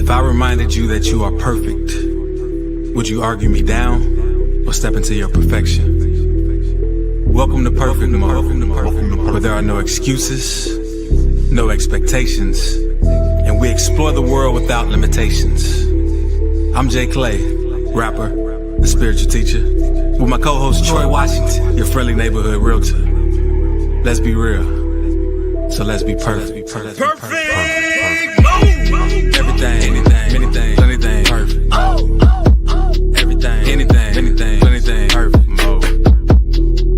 If I reminded you that you are perfect, would you argue me down or step into your perfection? Welcome to Perfect Mode, where there are no excuses, no expectations, and we explore the world without limitations. I'm Jay Clay, rapper, the spiritual teacher, with my co-host Troy Washington, your friendly neighborhood realtor. Let's be real, so let's be perfect. Perfect. Everything, anything, many things, plenty things, perfect. Everything, anything, anything, plenty things, perfect mode.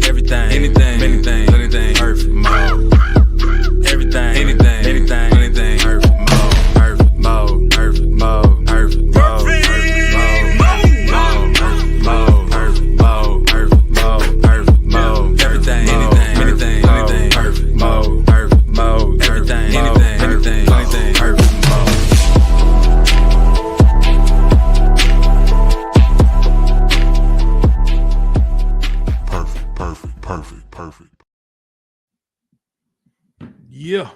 Everything, anything, many things, plenty things, perfect mode. Everything, anything, anything, plenty things, perfect mode, perfect mode, perfect mode, perfect mode, perfect mode, perfect mode, perfect mode, perfect mode, everything, anything, many things, plenty things, perfect mode, perfect mode, everything, anything, anything, plenty things, perfect. Perfect. Yeah.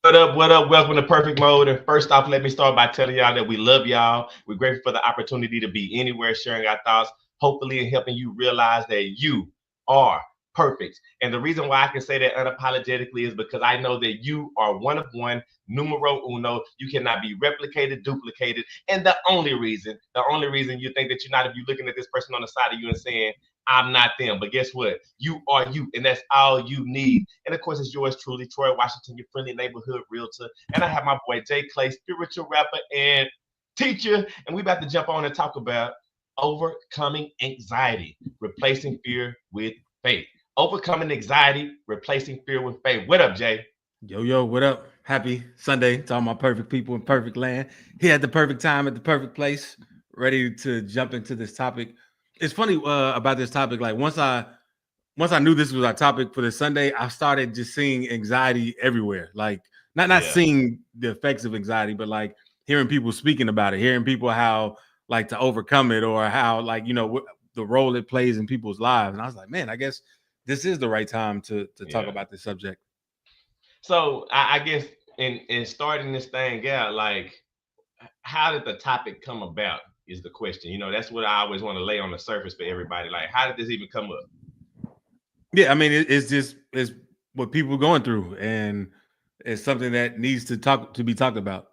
What up? What up? Welcome to Perfect Mode. And first off, let me start by telling y'all that we love y'all. We're grateful for the opportunity to be anywhere, sharing our thoughts, hopefully helping you realize that you are perfect. And the reason why I can say that unapologetically is because I know that you are one of one, numero uno. You cannot be replicated, duplicated. And the only reason you think that you're not, if you're looking at this person on the side of you and saying, I'm not them. But guess what? You are you, and that's all you need. And of course, it's yours truly, Troy Washington, your friendly neighborhood realtor. And I have my boy Jay Clay, spiritual rapper and teacher. And we about to jump on and talk about overcoming anxiety, replacing fear with faith. Overcoming anxiety, replacing fear with faith. What up, Jay? Yo, what up? Happy Sunday to all my perfect people in perfect land. Here at the perfect time, at the perfect place, ready to jump into this topic. It's funny about this topic. Like once I knew this was our topic for this Sunday, I started just seeing anxiety everywhere. Like not seeing the effects of anxiety, but like hearing people speaking about it, hearing people how like to overcome it, or how like the role it plays in people's lives. And I was like, man, I guess this is the right time to talk about this subject. So I guess in starting this thing out, like, how did the topic come about is the question. That's what I always want to lay on the surface for everybody. Like, how did this even come up? Yeah, I mean, it's what people are going through, and it's something that needs to be talked about.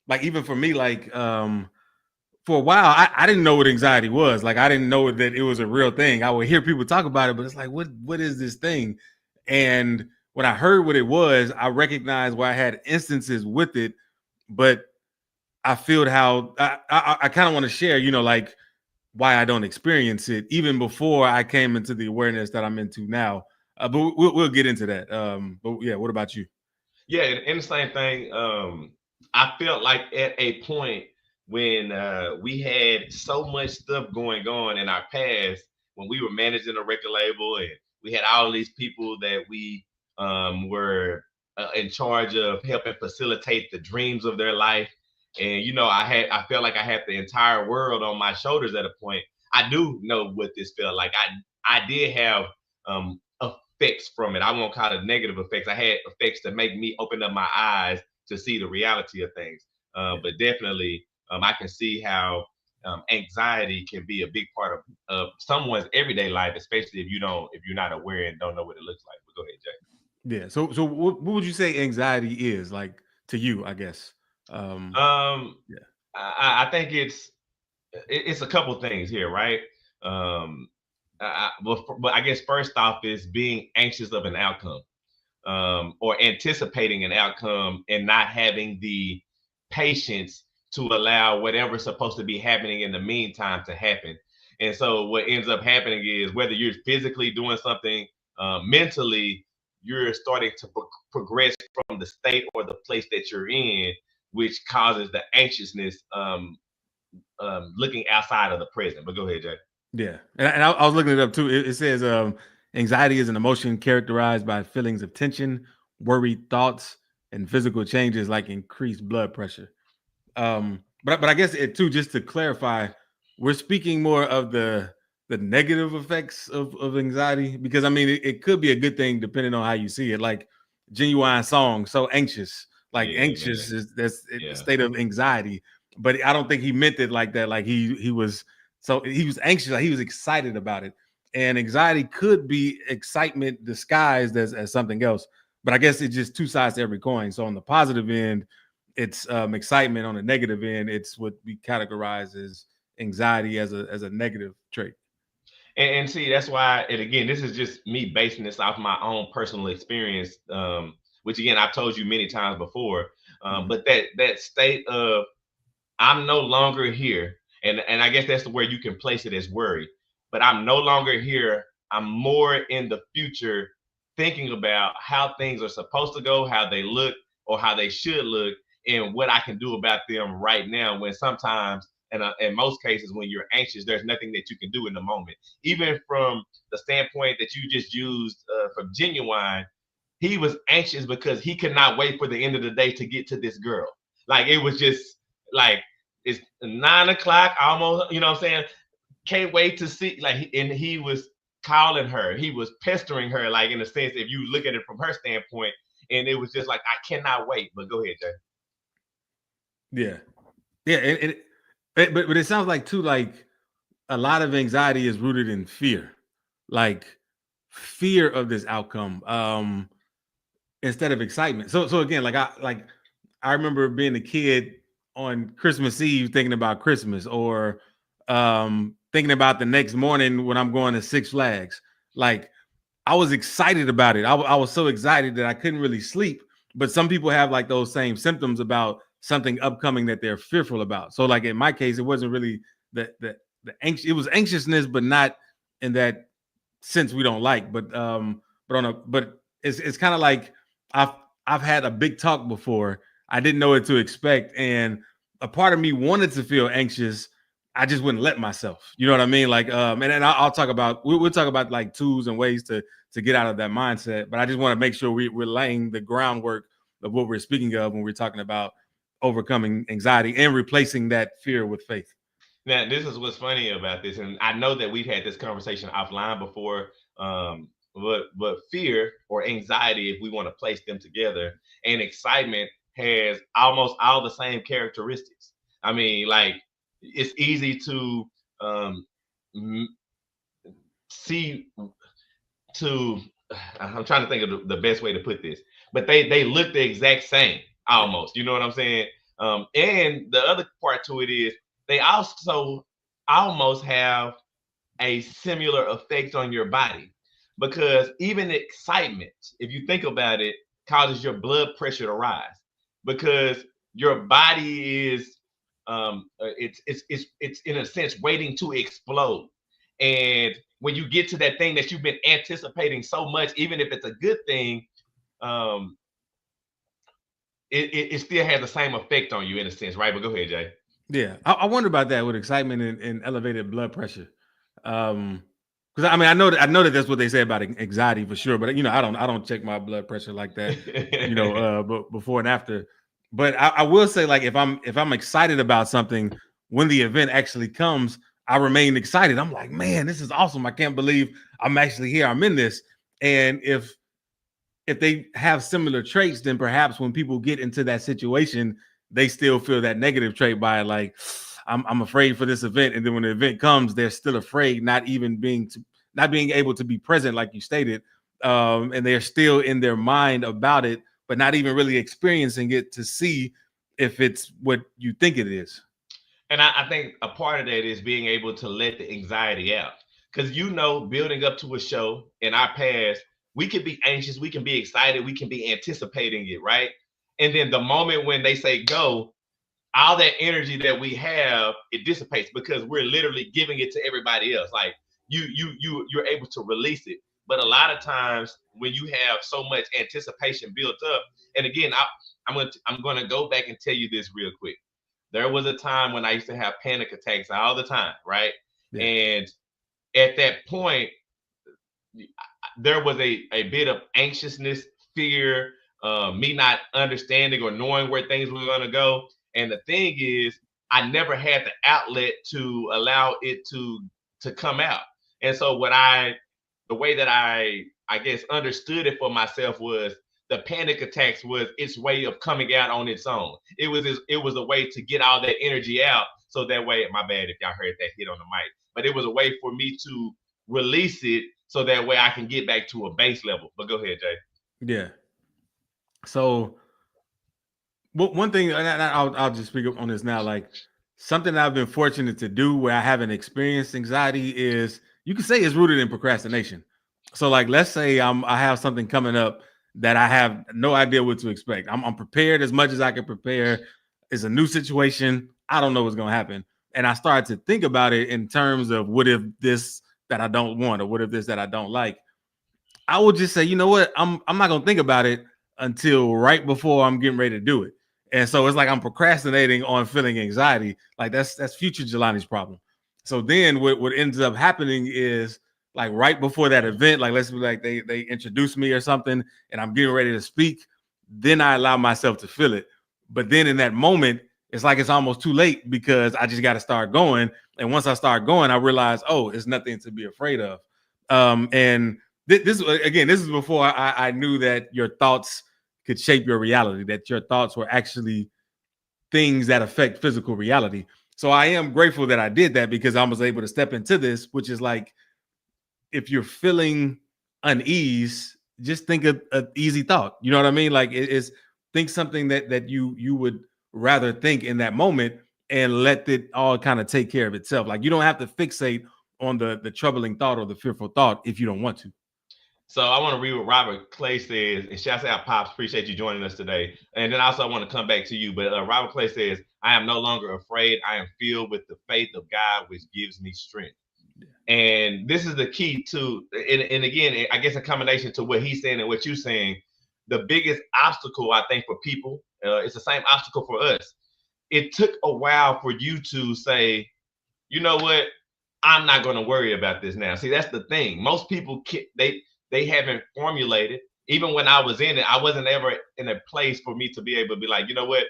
Like even for me, like for a while, I didn't know what anxiety was. Like I didn't know that it was a real thing. I would hear people talk about it, but it's like, what is this thing? And when I heard what it was, I recognized where I had instances with it, but I feel how I kind of want to share, like why I don't experience it even before I came into the awareness that I'm into now. But we'll get into that. But yeah, what about you? Yeah, and the same thing. I felt like at a point when we had so much stuff going on in our past, when we were managing a record label and we had all these people that we were in charge of helping facilitate the dreams of their life. And I felt like I had the entire world on my shoulders at a point. I do know what this felt like. I did have effects from it. I won't call it negative effects. I had effects that make me open up my eyes to see the reality of things. But definitely, I can see how anxiety can be a big part of someone's everyday life, especially if you're not aware and don't know what it looks like. But go ahead, Jay. Yeah. So what would you say anxiety is like to you? I guess. Yeah. I think it's a couple things here, right? But I guess first off is being anxious of an outcome, or anticipating an outcome and not having the patience to allow whatever's supposed to be happening in the meantime to happen. And so what ends up happening is whether you're physically doing something, mentally, you're starting to progress from the state or the place that you're in, which causes the anxiousness, looking outside of the present. But go ahead, Jay. Yeah, and I was looking it up too. It says anxiety is an emotion characterized by feelings of tension, worried thoughts, and physical changes like increased blood pressure. But I guess it too, just to clarify, we're speaking more of the negative effects of anxiety, because I mean it could be a good thing depending on how you see it. Like Genuine Song, So Anxious, Like Yeah, anxious man. is that's a Yeah. state of anxiety. But I don't think he meant it like that. Like he was so he was anxious, like he was excited about it. And anxiety could be excitement disguised as something else. But I guess it's just two sides to every coin. So on the positive end, it's excitement. On the negative end, it's what we categorize as anxiety as a negative trait. And see, that's why, and again, this is just me basing this off my own personal experience, which again, I've told you many times before. Mhm. But that state of I'm no longer here. And I guess that's where you can place it as worry. But I'm no longer here. I'm more in the future thinking about how things are supposed to go, how they look, or how they should look, and what I can do about them right now. When sometimes, and in most cases, when you're anxious, there's nothing that you can do in the moment. Even from the standpoint that you just used from Genuine, he was anxious because he could not wait for the end of the day to get to this girl. Like it was just like it's 9 o'clock almost, you know what I'm saying? Can't wait to see, like, and he was calling her, he was pestering her, like in a sense, if you look at it from her standpoint, and it was just like, I cannot wait. But go ahead, Jay. Yeah, yeah, but it sounds like too like a lot of anxiety is rooted in fear, like fear of this outcome, instead of excitement. So again, I remember being a kid on Christmas Eve thinking about Christmas, or thinking about the next morning when I'm going to Six Flags. Like I was excited about it. I was so excited that I couldn't really sleep. But some people have like those same symptoms about something upcoming that they're fearful about. So like in my case, it wasn't really the anxious. It was anxiousness, but not in that sense we don't like. But it's kind of like I've I've had a big talk before. I didn't know what to expect, and a part of me wanted to feel anxious. I just wouldn't let myself. You know what I mean? Like, and then I'll talk about we'll talk about like tools and ways to get out of that mindset. But I just want to make sure we're laying the groundwork of what we're speaking of when we're talking about overcoming anxiety and replacing that fear with faith. Now, this is what's funny about this, and I know that we've had this conversation offline before. But fear or anxiety, if we want to place them together, and excitement has almost all the same characteristics. I mean, like it's easy to um, see to. I'm trying to think of the best way to put this, but they look the exact same Yeah. almost. You know what I'm saying? And the other part to it is they also almost have a similar effect on your body, because even excitement, if you think about it, causes your blood pressure to rise, because your body is it's in a sense waiting to explode. And when you get to that thing that you've been anticipating so much, even if it's a good thing, um it still has the same effect on you in a sense, right? But go ahead, Jay. Yeah, I wonder about that with excitement and elevated blood pressure. Because I mean, I know that that's what they say about anxiety for sure. But I don't check my blood pressure like that. But before and after. But I will say, like, if I'm excited about something, when the event actually comes, I remain excited. I'm like, man, this is awesome! I can't believe I'm actually here. I'm in this. And if they have similar traits, then perhaps when people get into that situation, they still feel that negative trait by like, I'm afraid for this event. And then when the event comes, they're still afraid, not being able to be present, like you stated. And they're still in their mind about it, but not even really experiencing it to see if it's what you think it is. And I think a part of that is being able to let the anxiety out. Because, building up to a show in our past, we can be anxious, we can be excited, we can be anticipating it, right? And then the moment when they say go, all that energy that we have, it dissipates because we're literally giving it to everybody else. Like you're able to release it. But a lot of times when you have so much anticipation built up, and again, I'm gonna go back and tell you this real quick. There was a time when I used to have panic attacks all the time, right? Yeah. And at that point, there was a bit of anxiousness, fear, me not understanding or knowing where things were going to go. And the thing is, I never had the outlet to allow it to come out. And so the way that I guess understood it for myself was, the panic attacks was its way of coming out on its own. It was a way to get all that energy out. So that way, my bad if y'all heard that hit on the mic, but it was a way for me to release it so that way I can get back to a base level. But go ahead, Jay. Yeah. So one thing, and I'll just speak up on this now. Like something I've been fortunate to do where I haven't experienced anxiety is you can say it's rooted in procrastination. So like, let's say I have something coming up that I have no idea what to expect. I'm prepared as much as I can prepare. It's a new situation. I don't know what's going to happen. And I started to think about it in terms of what if this that I don't want, or what if this that I don't like. I would just say, you know what, I'm not going to think about it until right before I'm getting ready to do it. And so it's like I'm procrastinating on feeling anxiety. Like that's future Jelani's problem. So then what ends up happening is like right before that event, like let's be like they introduce me or something and I'm getting ready to speak, then I allow myself to feel it. But then in that moment, it's like it's almost too late because I just got to start going. And once I start going, I realize, oh, it's nothing to be afraid of. And this again, this is before I knew that your thoughts could shape your reality, that your thoughts were actually things that affect physical reality. So I am grateful that I did that because I was able to step into this, which is like, if you're feeling unease, just think of an easy thought. You know what I mean? Like it's think something that you would rather think in that moment and let it all kind of take care of itself. Like you don't have to fixate on the troubling thought or the fearful thought if you don't want to. So I want to read what Robert Clay says, and shouts out Pops. Appreciate you joining us today. And then also I want to come back to you, but Robert Clay says, "I am no longer afraid. I am filled with the faith of God, which gives me strength." Yeah. And this is the key to, and again, I guess a combination to what he's saying and what you're saying. The biggest obstacle I think for people, it's the same obstacle for us. It took a while for you to say, you know what, I'm not going to worry about this now. See, that's the thing. Most people they haven't formulated. Even when I was in it, I wasn't ever in a place for me to be able to be like, you know what,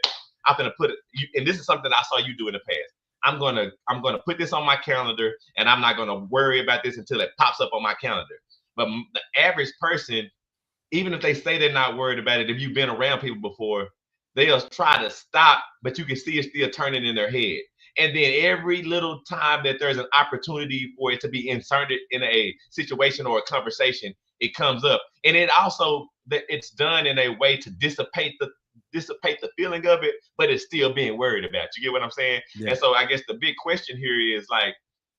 I'm gonna put it. And this is something I saw you do in the past. I'm gonna put this on my calendar, and I'm not gonna worry about this until it pops up on my calendar. But the average person, even if they say they're not worried about it, if you've been around people before, they'll try to stop, but you can see it still turning in their head. And then every little time that there's an opportunity for it to be inserted in a situation or a conversation, it comes up. And it also, it's done in a way to dissipate the feeling of it, but it's still being worried about. You get what I'm saying? Yeah. And so I guess the big question here is like,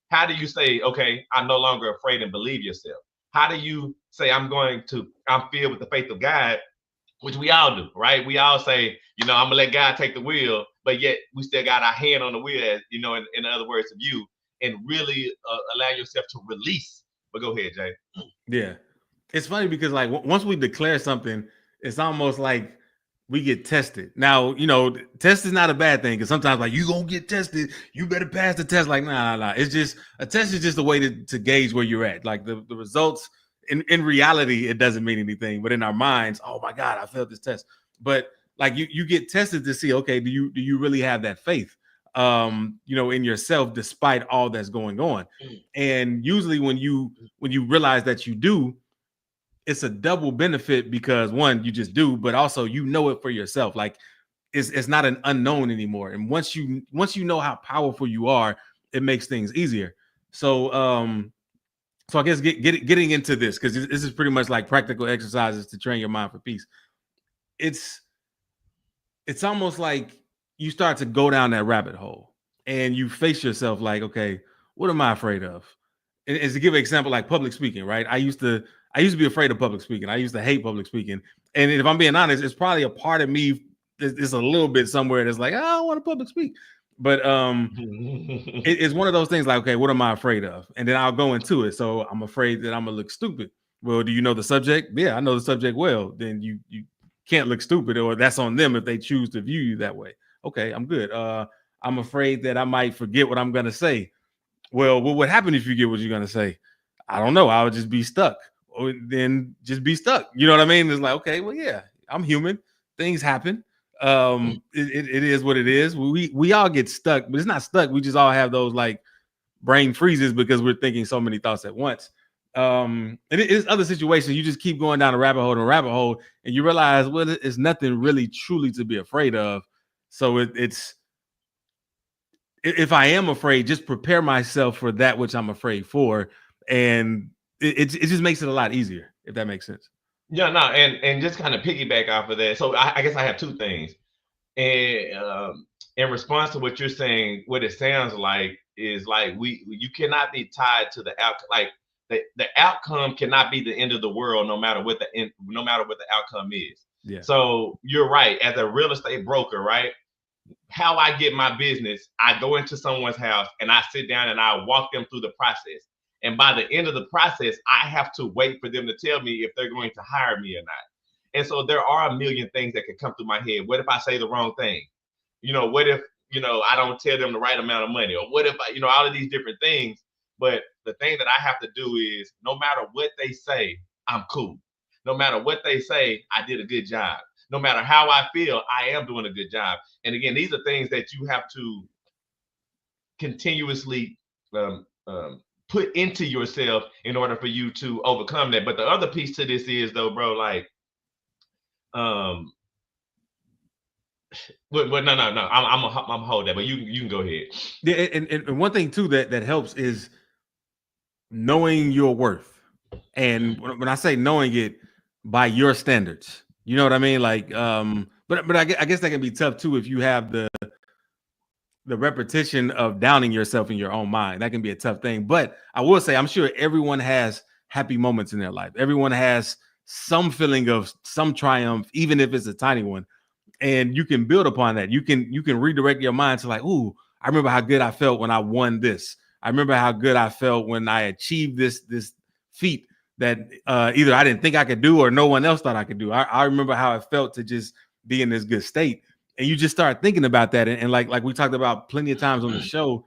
how do you say, okay, I'm no longer afraid, and believe yourself? How do you say I'm filled with the faith of God, which we all do, right? We all say, you know, I'm gonna let God take the wheel, but yet we still got our hand on the wheel, as you know, in other words of you, and really allow yourself to release. But go ahead, Jay. Yeah, it's funny because like once we declare something, it's almost like we get tested. Now, you know, test is not a bad thing because sometimes like you gonna get tested, you better pass the test. Like, nah. It's just a test is just a way to gauge where you're at. Like the results in reality, it doesn't mean anything, but in our minds, oh my God, I failed this test. But like you get tested to see, okay, do you really have that faith, you know, in yourself despite all that's going on? And usually when you realize that you do, it's a double benefit because one, you just do, but also you know it for yourself. Like it's not an unknown anymore. And once you know how powerful you are, it makes things easier. So I guess getting into this, because this is pretty much like practical exercises to train your mind for peace. It's almost like you start to go down that rabbit hole and you face yourself like, okay, what am I afraid of? And to give an example, like public speaking, right? I used to be afraid of public speaking. I used to hate public speaking. And if I'm being honest, it's probably a part of me it's a little bit somewhere that's like, I don't want to public speak. But it's one of those things like, okay, what am I afraid of? And then I'll go into it. So I'm afraid that I'm gonna look stupid. Well, do you know the subject? Yeah, I know the subject well. Then you can't look stupid, or that's on them if they choose to view you that way. Okay, I'm good. I'm afraid that I might forget what I'm gonna say. Well, what would happen if you get what you're gonna say? I don't know. I would just be stuck. Or then just be stuck. You know what I mean? It's like, okay, well, yeah, I'm human. Things happen. It is what it is. We all get stuck, but it's not stuck. We just all have those like brain freezes because we're thinking so many thoughts at once. And it's other situations. You just keep going down a rabbit hole and a rabbit hole, and you realize, well, it's nothing really truly to be afraid of. So it's if I am afraid, just prepare myself for that which I'm afraid for, and it just makes it a lot easier, if that makes sense. Yeah, no, and just kind of piggyback off of that. So I guess I have two things. And in response to what you're saying, what it sounds like is like you cannot be tied to the outcome. Like the outcome cannot be the end of the world, no matter what no matter what the outcome is. Yeah. So you're right. As a real estate broker, right? How I get my business, I go into someone's house and I sit down and I walk them through the process. And by the end of the process, I have to wait for them to tell me if they're going to hire me or not. And so there are a million things that could come through my head. What if I say the wrong thing? What if, I don't tell them the right amount of money? Or what if, all of these different things. But the thing that I have to do is no matter what they say, I'm cool. No matter what they say, I did a good job. No matter how I feel, I am doing a good job. And again, these are things that you have to continuously put into yourself in order for you to overcome that. But the other piece to this is, though, bro, like, well, no, I'm gonna hold that, but you can go ahead. Yeah, and one thing too that helps is knowing your worth. And when I say knowing it by your standards, you know what I mean? Like, but I guess that can be tough too if you have the repetition of downing yourself in your own mind. That can be a tough thing. But I will say, I'm sure everyone has happy moments in their life. Everyone has some feeling of some triumph, even if it's a tiny one. And you can build upon that. You can redirect your mind to like, ooh, I remember how good I felt when I won this. I remember how good I felt when I achieved this feat that either I didn't think I could do or no one else thought I could do. I remember how it felt to just be in this good state. And you just start thinking about that. And like we talked about plenty of times on the show,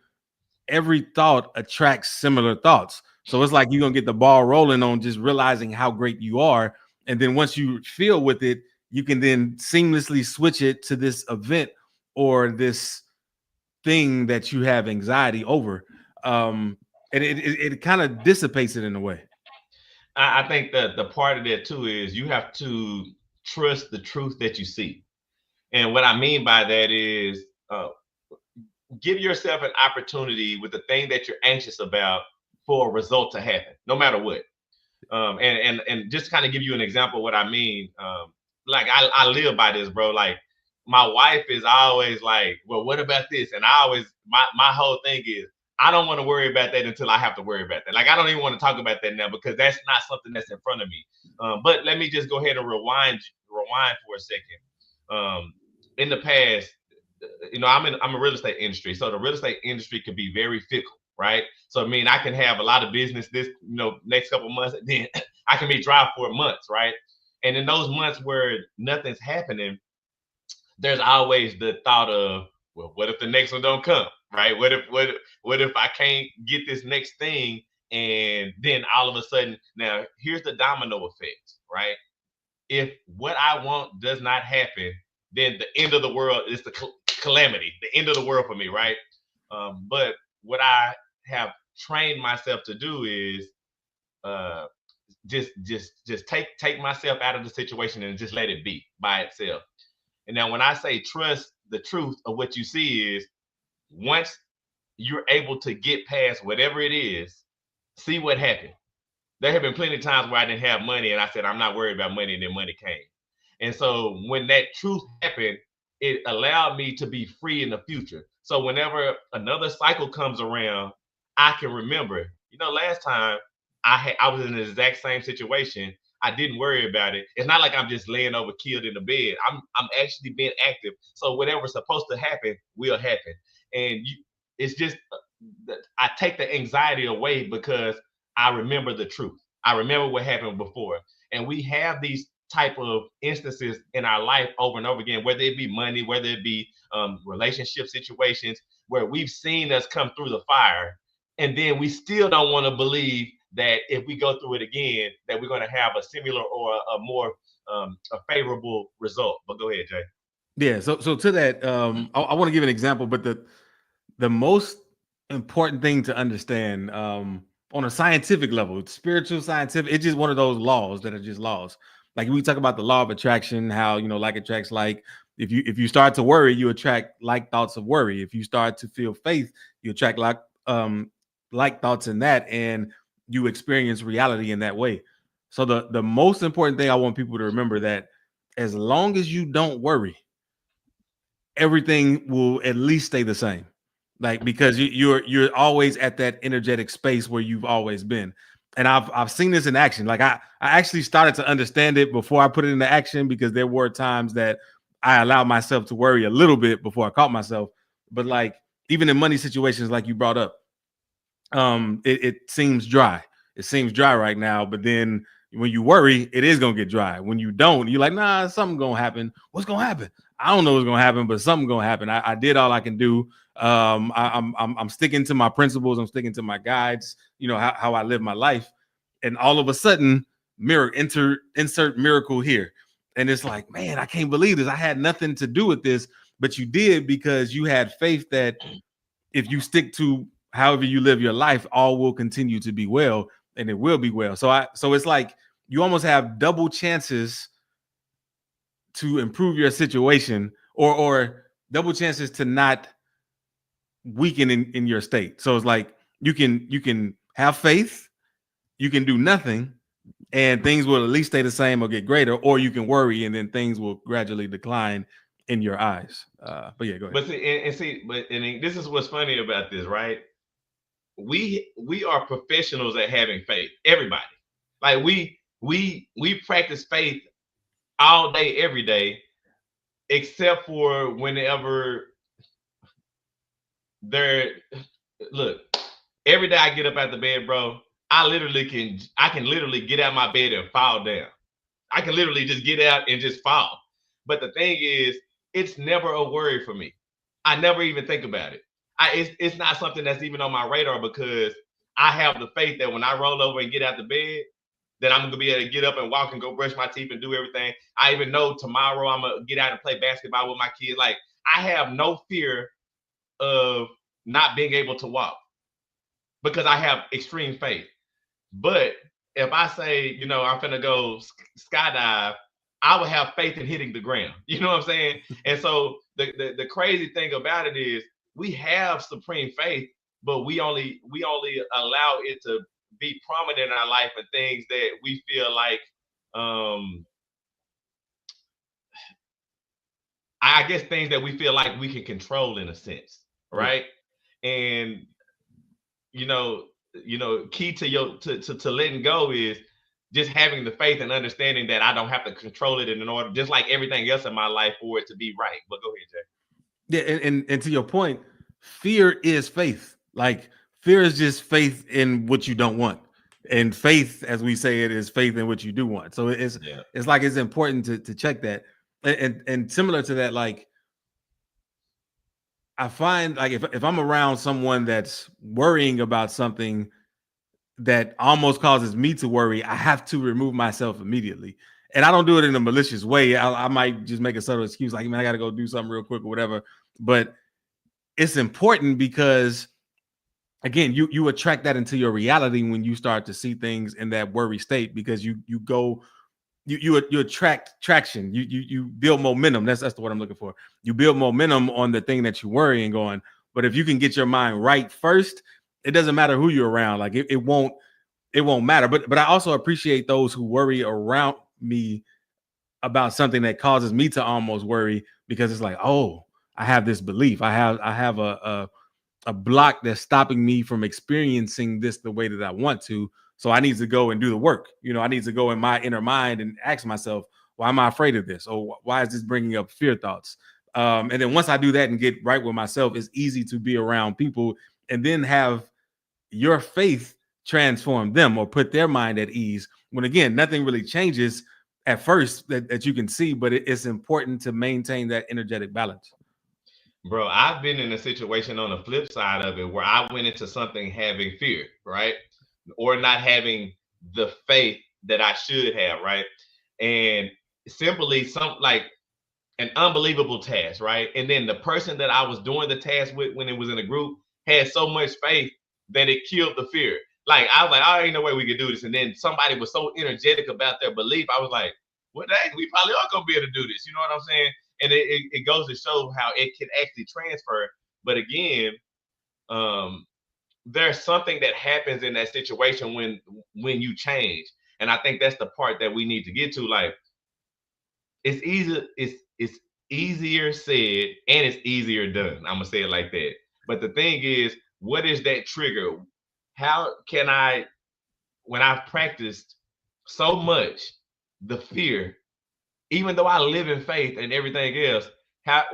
every thought attracts similar thoughts. So it's like you're going to get the ball rolling on just realizing how great you are. And then once you feel with it, you can then seamlessly switch it to this event or this thing that you have anxiety over. And it kind of dissipates it in a way. I think that the part of that too is you have to trust the truth that you see. And what I mean by that is give yourself an opportunity with the thing that you're anxious about for a result to happen, no matter what. And just kind of give you an example of what I mean. Like I live by this, bro. Like my wife is always like, well, what about this? And I always, my whole thing is, I don't want to worry about that until I have to worry about that. Like I don't even want to talk about that now because that's not something that's in front of me. But let me just go ahead and rewind for a second. In the past, I'm a real estate industry, so the real estate industry can be very fickle, right? So I mean, I can have a lot of business this, next couple months, and then I can be dry for months, right? And in those months where nothing's happening, there's always the thought of, well, what if the next one don't come, right? What if I can't get this next thing, and then all of a sudden, now here's the domino effect, right? If what I want does not happen, then the end of the world is the calamity, the end of the world for me, right? But what I have trained myself to do is just take myself out of the situation and just let it be by itself. And now when I say trust the truth of what you see is once you're able to get past whatever it is, see what happened. There have been plenty of times where I didn't have money and I said, I'm not worried about money, and then money came. And so when that truth happened, it allowed me to be free in the future. So whenever another cycle comes around, I can remember, last time I was in the exact same situation. I didn't worry about it. It's not like I'm just laying over killed in the bed. I'm actually being active. So whatever's supposed to happen will happen. And it's just I take the anxiety away because I remember the truth. I remember what happened before. And we have these type of instances in our life over and over again, whether it be money, whether it be relationship situations, where we've seen us come through the fire, and then we still don't want to believe that if we go through it again, that we're going to have a similar or a more a favorable result. But go ahead, Jay. Yeah. So to that, I want to give an example, but the most important thing to understand, on a scientific level, spiritual, scientific. It's just one of those laws that are just laws. Like we talk about the law of attraction, how like attracts like. If you start to worry, you attract like thoughts of worry. If you start to feel faith, you attract like thoughts in that, and you experience reality in that way. So the most important thing I want people to remember that as long as you don't worry, everything will at least stay the same. Like because you're always at that energetic space where you've always been. And I've seen this in action. Like I actually started to understand it before I put it into action, because there were times that I allowed myself to worry a little bit before I caught myself. But like even in money situations like you brought up, it seems dry. It seems dry right now, but then when you worry, it is gonna get dry. When you don't, you're like, nah, something gonna happen. What's gonna happen? I don't know what's gonna happen, but something gonna happen. I did all I can do. I'm sticking to my principles. I'm sticking to my guides. How I live my life, and all of a sudden, insert miracle here, and it's like, man, I can't believe this. I had nothing to do with this, but you did, because you had faith that if you stick to however you live your life, all will continue to be well, and it will be well. So it's like you almost have double chances to improve your situation, or double chances to not weaken in your state. So it's like you can have faith, you can do nothing, and things will at least stay the same or get greater, or you can worry and then things will gradually decline in your eyes. But yeah, go ahead. But this is what's funny about this, right? We are professionals at having faith. Everybody, like we practice faith all day, every day, except for whenever there. Look, every day I get up out the bed, bro. I can literally get out my bed and fall down. I can literally just get out and just fall. But the thing is, it's never a worry for me. I never even think about it. It's not something that's even on my radar, because I have the faith that when I roll over and get out the bed, that I'm gonna be able to get up and walk and go brush my teeth and do everything. I even know tomorrow I'm gonna get out and play basketball with my kids. Like, I have no fear of not being able to walk, because I have extreme faith. But if I say, I'm gonna go skydive, I would have faith in hitting the ground. You know what I'm saying? And so the crazy thing about it is we have supreme faith, but we only allow it to be prominent in our life and things that we feel like, I guess things that we feel like we can control in a sense, right? Yeah. And key to letting go is just having the faith and understanding that I don't have to control it in order, just like everything else in my life, for it to be right. But go ahead, Jay. Yeah, and to your point, fear is faith. Like fear is just faith in what you don't want, and faith, as we say it, is faith in what you do want. So it's like it's important to check that, and similar to that, like I find like if I'm around someone that's worrying about something that almost causes me to worry, I have to remove myself immediately. And I don't do it in a malicious way. I might just make a subtle excuse, like, man, I got to go do something real quick or whatever. But it's important because, again, you attract that into your reality when you start to see things in that worry state, because you attract traction. You build momentum. That's the word I'm looking for. You build momentum on the thing that you're worrying on. But if you can get your mind right first, it doesn't matter who you're around. Like it won't matter. But I also appreciate those who worry around me about something that causes me to almost worry, because it's like, oh, I have this belief. I have a block that's stopping me from experiencing this the way that I want to. So I need to go and do the work. I need to go in my inner mind and ask myself, why am I afraid of this? Or why is this bringing up fear thoughts? And then once I do that and get right with myself, it's easy to be around people and then have your faith transform them or put their mind at ease, when again, nothing really changes at first that you can see, but it's important to maintain that energetic balance. Bro, I've been in a situation on the flip side of it where I went into something having fear, right? Or not having the faith that I should have, right? And simply like an unbelievable task, right? And then the person that I was doing the task with when it was in a group had so much faith that it killed the fear. Like I was like, oh, ain't no way we could do this. And then somebody was so energetic about their belief. I was like, well, dang, we probably are gonna be able to do this. You know what I'm saying? And it goes to show how it can actually transfer. But again, um, there's something that happens in that situation when you change. And I think that's the part that we need to get to. Like it's easier said and it's easier done. I'm gonna say it like that. But the thing is, what is that trigger? How can I, when I've practiced so much, the fear, even though I live in faith and everything else,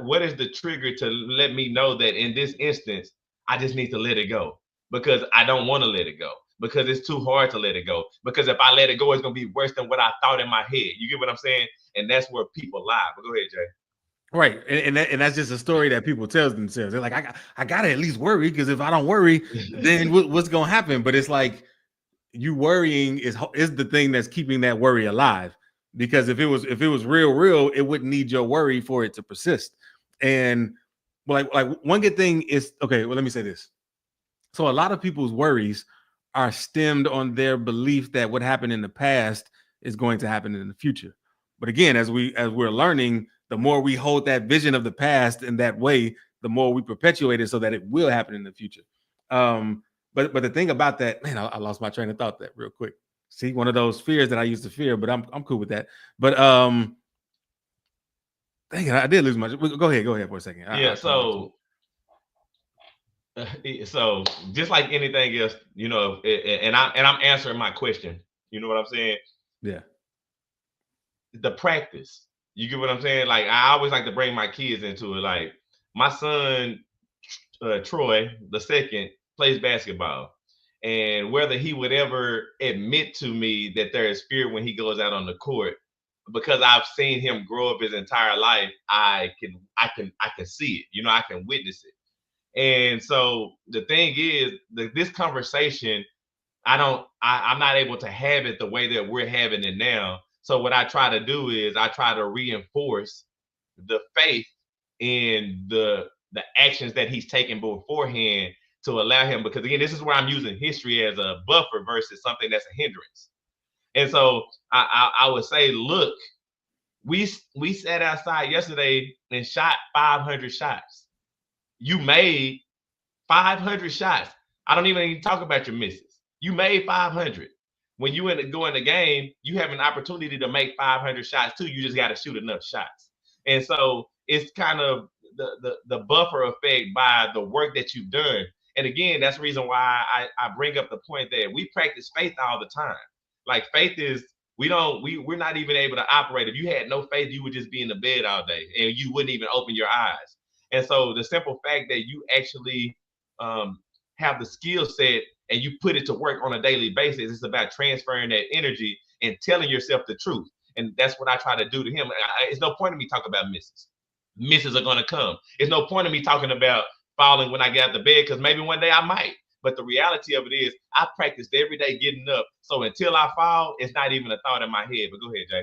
what is the trigger to let me know that in this instance, I just need to let it go because I don't want to let it go because it's too hard to let it go. Because if I let it go, it's gonna be worse than what I thought in my head. You get what I'm saying? And that's where people lie. But go ahead, Jay. Right, and that's just a story that people tell themselves. They're like, I gotta at least worry because if I don't worry, then what's gonna happen? But it's like you worrying is the thing that's keeping that worry alive. Because if it was real, it wouldn't need your worry for it to persist. And like one good thing is, okay, well, let me say this. So a lot of people's worries are stemmed on their belief that what happened in the past is going to happen in the future. But again, as we're learning, the more we hold that vision of the past in that way, the more we perpetuate it so that it will happen in the future. But the thing about that, man, I lost my train of thought that real quick. See, one of those fears that I used to fear, but I'm cool with that. But dang it, I did lose my. Go ahead for a second. Yeah. So just like anything else, you know, and I'm answering my question. You know what I'm saying? Yeah. The practice. You get what I'm saying? Like I always like to bring my kids into it. Like my son Troy the second plays basketball, and whether he would ever admit to me that there is fear when he goes out on the court, because I've seen him grow up his entire life, I can see it. You know, I can witness it. And so the thing is, this conversation, I'm not able to have it the way that we're having it now. So what I try to do is I try to reinforce the faith in the actions that he's taken beforehand to allow him, because again, this is where I'm using history as a buffer versus something that's a hindrance. And so I would say, look, we sat outside yesterday and shot 500 shots. You made 500 shots. I don't even talk about your misses. You made 500. When you go in the game, you have an opportunity to make 500 shots too. You just got to shoot enough shots. And so it's kind of the buffer effect by the work that you've done. And again, that's the reason why I bring up the point that we practice faith all the time. Like faith is, we're not even able to operate. If you had no faith, you would just be in the bed all day and you wouldn't even open your eyes. And so the simple fact that you actually have the skill set and you put it to work on a daily basis, it's about transferring that energy and telling yourself the truth. And that's what I try to do to him. It's no point in me talking about misses. Misses are going to come. It's no point in me talking about falling when I get out of bed, because maybe one day I might. But the reality of it is I practiced every day getting up. So until I fall, it's not even a thought in my head. But go ahead, Jay.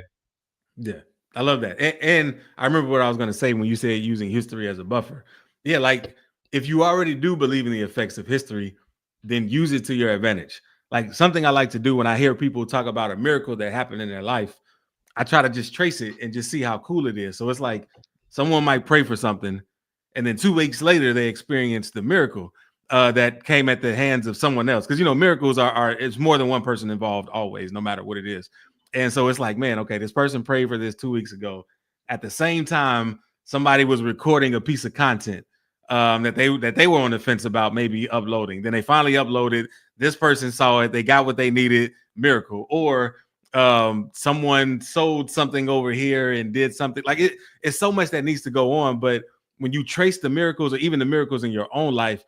Yeah, I love that. And I remember what I was going to say when you said using history as a buffer. Yeah, like if you already do believe in the effects of history, then use it to your advantage. Like something I like to do when I hear people talk about a miracle that happened in their life, I try to just trace it and just see how cool it is. So it's like someone might pray for something, and then 2 weeks later they experience the miracle that came at the hands of someone else. Because miracles are it's more than one person involved always, no matter what it is. And so it's like, man, okay, this person prayed for this 2 weeks ago. At the same time, somebody was recording a piece of content that they were on the fence about maybe uploading. Then they finally uploaded. This person saw it. They got what they needed. Miracle. Or someone sold something over here and did something. Like it's so much that needs to go on. But when you trace the miracles or even the miracles in your own life,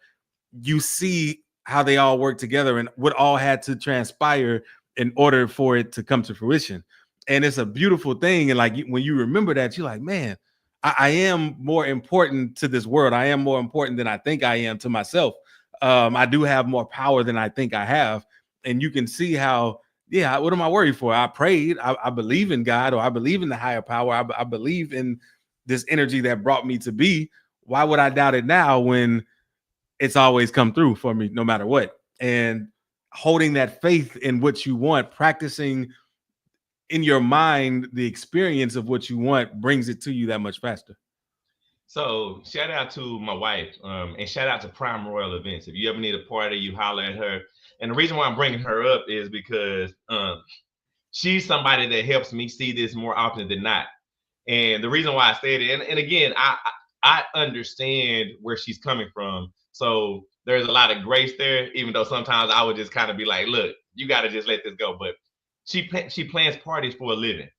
you see how they all work together and what all had to transpire in order for it to come to fruition. And it's a beautiful thing. And like when you remember that, you're like, man, I am more important to this world. I am more important than I think I am to myself. I do have more power than I think I have. And you can see how, yeah, what am I worried for? I prayed. I believe in God, or I believe in the higher power. I believe in this energy that brought me to be. Why would I doubt it now when it's always come through for me no matter what? And holding that faith in what you want, practicing in your mind the experience of what you want brings it to you that much faster. So shout out to my wife, and shout out to Prime Royal Events. If you ever need a party, you holler at her. And the reason why I'm bringing her up is because she's somebody that helps me see this more often than not. And the reason why I said it, and again, I understand where she's coming from. So there's a lot of grace there, even though sometimes I would just kind of be like, look, you got to just let this go. But she plans parties for a living.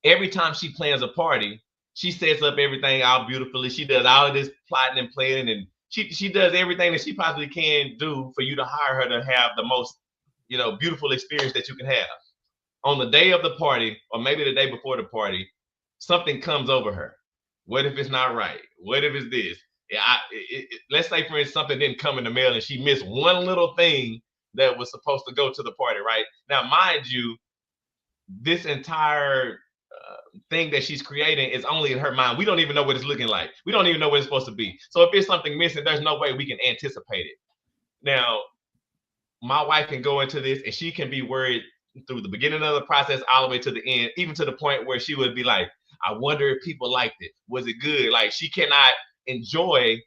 Every time she plans a party, she sets up everything out beautifully. She does all of this plotting and planning, and she does everything that she possibly can do for you to hire her to have the most, beautiful experience that you can have. On the day of the party, or maybe the day before the party, something comes over her. What if it's not right? What if it's this? Yeah, let's say, for instance, something didn't come in the mail and she missed one little thing that was supposed to go to the party, right? Now, mind you, this entire thing that she's creating is only in her mind. We don't even know what it's looking like. We don't even know what it's supposed to be. So if there's something missing, there's no way we can anticipate it. Now, my wife can go into this and she can be worried through the beginning of the process all the way to the end, even to the point where she would be like, I wonder if people liked it. Was it good? Like, she cannot enjoy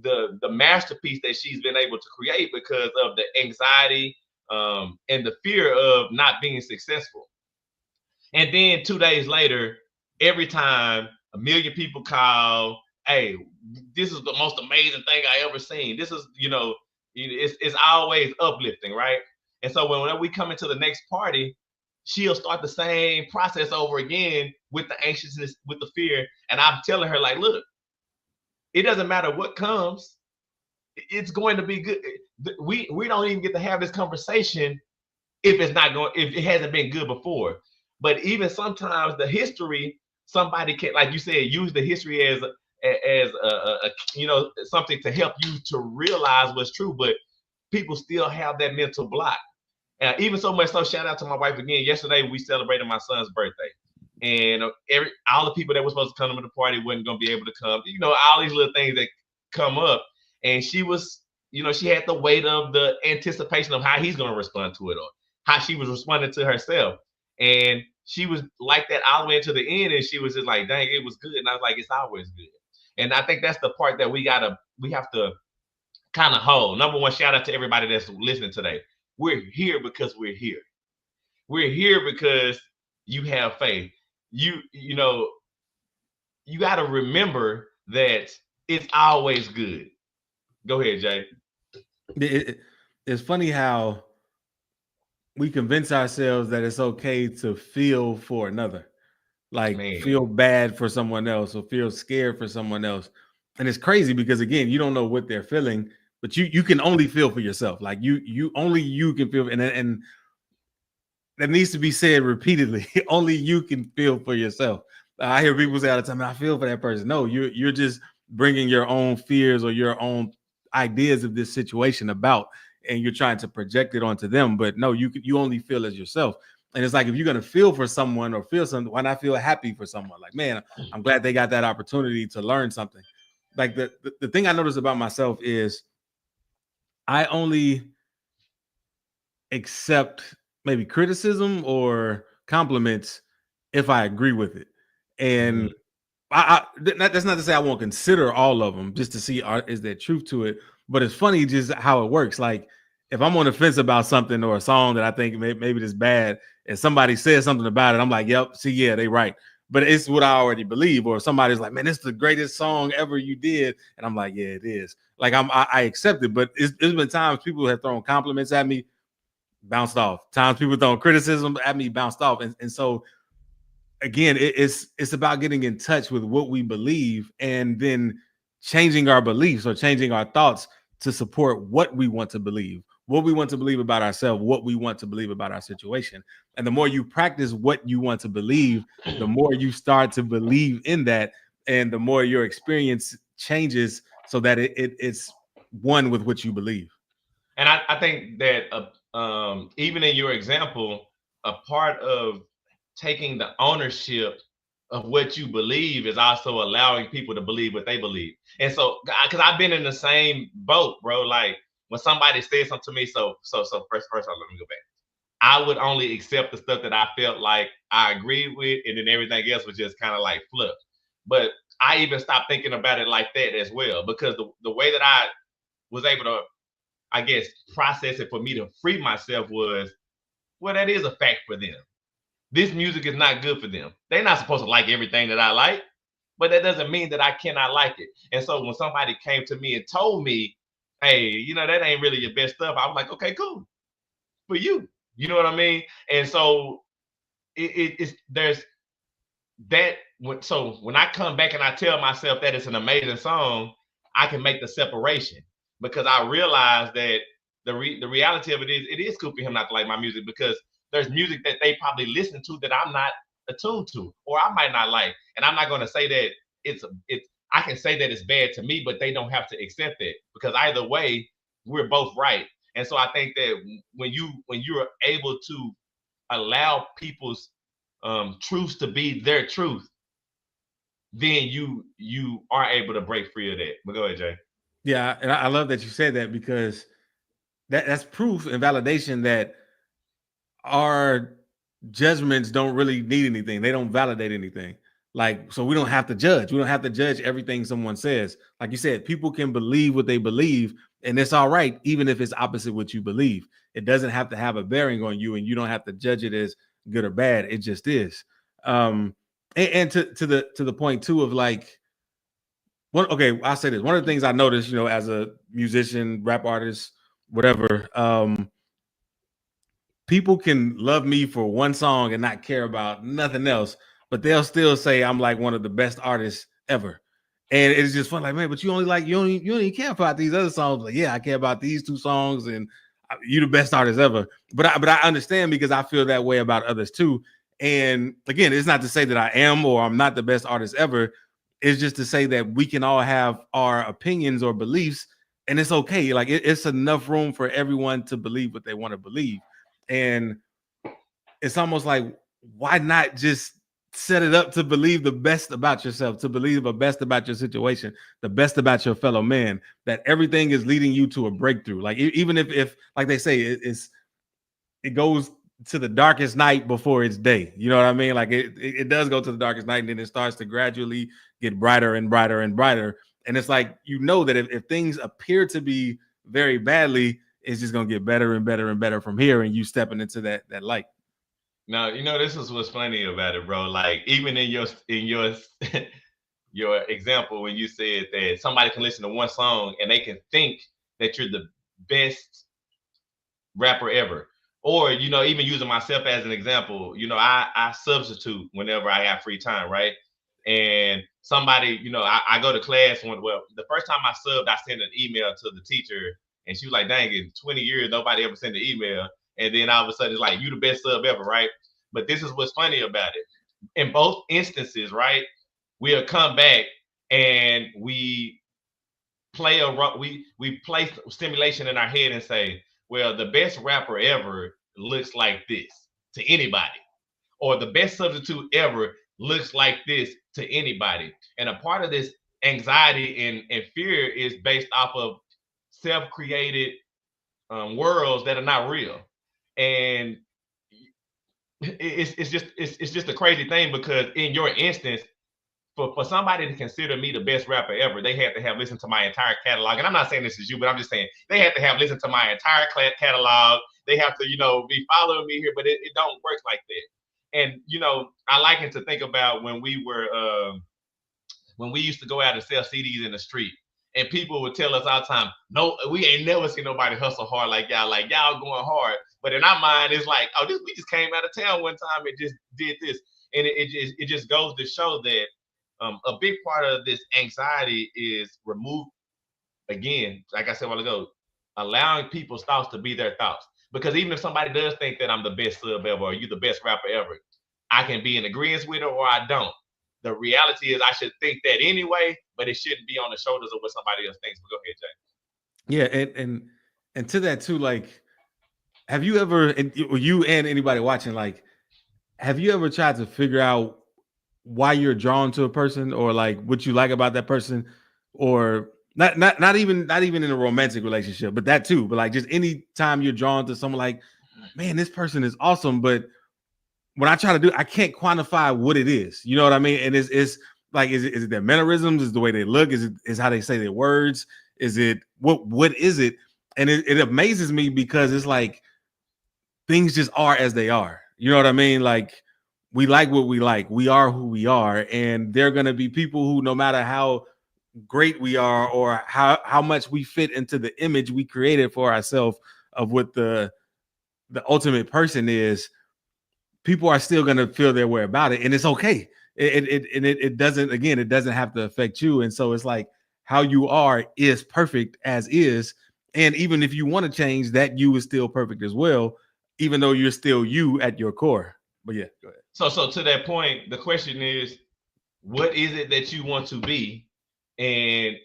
the masterpiece that she's been able to create because of the anxiety and the fear of not being successful. And then 2 days later, every time a million people call, hey, this is the most amazing thing I ever seen. This is, it's always uplifting, right? And so whenever we come into the next party, she'll start the same process over again with the anxiousness, with the fear. And I'm telling her, like, look, it doesn't matter what comes, it's going to be good. We don't even get to have this conversation if it hasn't been good before. But even sometimes the history, somebody can, like you said, use the history as something to help you to realize what's true. But people still have that mental block. Even so much so, shout out to my wife again. Yesterday we celebrated my son's birthday, and all the people that were supposed to come to the party wasn't going to be able to come. All these little things that come up, and she was, she had the weight of the anticipation of how he's going to respond to it, or how she was responding to herself. And she was like that all the way into the end, and she was just like, dang, it was good. And I was like, it's always good. And I think that's the part that we have to kind of hold. Number one, shout out to everybody that's listening today. We're here because we're here. We're here because you have faith. You got to remember that it's always good. Go ahead, Jay. It's funny how we convince ourselves that it's okay to feel for another, like feel bad for someone else or feel scared for someone else. And it's crazy because, again, you don't know what they're feeling, but you can only feel for yourself. Like you can feel, and that needs to be said repeatedly. Only you can feel for yourself. I hear people say all the time, I feel for that person. No, you're just bringing your own fears or your own ideas of this situation about, and you're trying to project it onto them. But no, you only feel as yourself. And it's like, if you're going to feel for someone or feel something, why not feel happy for someone? Like, man, I'm glad they got that opportunity to learn something. Like the thing I notice about myself is I only accept maybe criticism or compliments if I agree with it. And that's not to say I won't consider all of them just to see is there truth to it. But it's funny just how it works. Like, if I'm on the fence about something or a song that I think maybe it's bad, and somebody says something about it, I'm like, yep, see, yeah, they right. But it's what I already believe. Or somebody's like, man, this is the greatest song ever you did. And I'm like, yeah, it is. Like, I accept it. But it's been times people have thrown compliments at me, bounced off. Times people throwing criticism at me, bounced off. And so, again, it's about getting in touch with what we believe and then changing our beliefs or changing our thoughts to support what we want to believe, what we want to believe about ourselves, what we want to believe about our situation. And the more you practice what you want to believe, the more you start to believe in that, and the more your experience changes so that it's one with what you believe. And I think that even in your example, a part of taking the ownership of what you believe is also allowing people to believe what they believe. And so, because I've been in the same boat, bro, like, when somebody said something to me, so first off, let me go back. I would only accept the stuff that I felt like I agreed with, and then everything else was just kind of like fluff. But I even stopped thinking about it like that as well, because the way that I was able to, I guess, process it for me to free myself was, well, that is a fact for them. This music is not good for them. They're not supposed to like everything that I like, but that doesn't mean that I cannot like it. And so when somebody came to me and told me, hey, that ain't really your best stuff, I was like, okay, cool, for you. You know what I mean? And so it's there's that. So when I come back and I tell myself that it's an amazing song, I can make the separation, because I realize that the reality of it is cool for him not to like my music, because there's music that they probably listen to that I'm not attuned to, or I might not like, and I'm not going to say that it's. I can say that it's bad to me, but they don't have to accept it, because either way, we're both right. And so I think that when you're able to allow people's truths to be their truth, then you are able to break free of that. But go ahead, Jay. Yeah, and I love that you said that, because that's proof and validation that our judgments don't really need anything. They don't validate anything. Like, so we don't have to judge. We don't have to judge everything someone says. Like you said, people can believe what they believe, and it's all right, even if it's opposite what you believe. It doesn't have to have a bearing on you, and you don't have to judge it as good or bad. It just is. And to the point too of like, okay, I'll say this. One of the things I noticed, as a musician, rap artist, whatever, people can love me for one song and not care about nothing else, but they'll still say I'm like one of the best artists ever. And it's just fun, like, man, but you only care about these other songs. Like, yeah, I care about these two songs, and you the best artist ever. But I understand, because I feel that way about others too. And again, it's not to say that I am or I'm not the best artist ever. It's just to say that we can all have our opinions or beliefs, and it's okay. Like, it's enough room for everyone to believe what they want to believe. And it's almost like, why not just set it up to believe the best about yourself, to believe the best about your situation, the best about your fellow man, that everything is leading you to a breakthrough. Like, even if like they say, it goes to the darkest night before it's day. You know what I mean? Like, it does go to the darkest night, and then it starts to gradually get brighter and brighter and brighter. And it's like, that if things appear to be very badly, it's just gonna get better and better and better from here, and you stepping into that light. Now, this is what's funny about it, bro. Like, even in your your example, when you said that somebody can listen to one song and they can think that you're the best rapper ever. Or, even using myself as an example, I substitute whenever I have free time, right? And somebody, I go to class well, the first time I subbed, I sent an email to the teacher, and she was like, dang, in 20 years, nobody ever sent an email. And then all of a sudden it's like, you the best sub ever, right? But this is what's funny about it. In both instances, right, we'll come back and we play stimulation in our head and say, well, the best rapper ever looks like this to anybody, or the best substitute ever looks like this to anybody. And a part of this anxiety and fear is based off of self-created worlds that are not real. And it's just a crazy thing, because in your instance, for somebody to consider me the best rapper ever, they had to have listened to my entire catalog. And I'm not saying this is you, but I'm just saying they had to have listened to my entire catalog. They have to, be following me here, but it don't work like that. And I like it to think about when we used to go out and sell CDs in the street, and people would tell us all the time, no, we ain't never seen nobody hustle hard like y'all. Like, y'all going hard. But in our mind, it's like, oh, we just came out of town one time and just did this. And it just goes to show that a big part of this anxiety is removed, again, like I said a while ago, allowing people's thoughts to be their thoughts. Because even if somebody does think that I'm the best sub ever, or you the best rapper ever, I can be in agreement with it, or I don't. The reality is I should think that anyway, but it shouldn't be on the shoulders of what somebody else thinks. But go ahead, Yeah, and to that too, like, have you ever, and you and anybody watching, like, have you ever tried to figure out why you're drawn to a person, or like what you like about that person, or Not even in a romantic relationship, but that too. But like just any time you're drawn to someone, like, man, this person is awesome. But when I try to do, I can't quantify what it is. You know what I mean? And it's like, is it their mannerisms? Is it the way they look? Is how they say their words? Is it what is it? And it amazes me because it's like things just are as they are. You know what I mean? Like we like what we like. We are who we are, and there are gonna be people who, no matter how great we are or how much we fit into the image we created for ourselves of what the ultimate person is, people are still going to feel their way about it, and it's okay. It doesn't, again, it doesn't have to affect you. And so it's like how you are is perfect as is, and even if you want to change, that you is still perfect as well, even though you're still you at your core. But yeah, go ahead. So to that point, the question is, what is it that you want to be? And